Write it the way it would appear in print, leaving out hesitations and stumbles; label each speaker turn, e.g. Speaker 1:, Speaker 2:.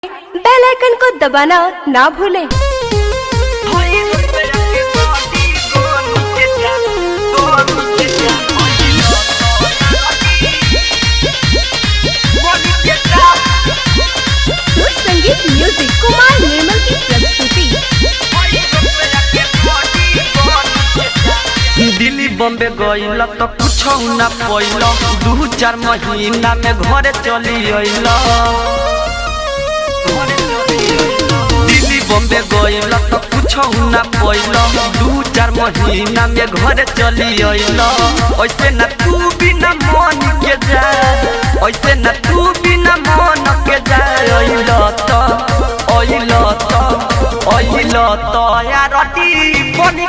Speaker 1: बेल icon को दबाना ना भूलें। संगीत म्यूजिक कुमार निर्मल की प्रस्तुति।
Speaker 2: दिल्ली बॉम्बे गइल तो कुछ न पइल, 2-4 महीना में घरे चली अइल। दिल्ली बॉम्बे गइल तो कुछ न पइल, 2-4 महीना में घरे चली अइल। ऐसे न तू बिना मन के जा, ऐसे न तू बिना मन के जा। अइल तो यार बनी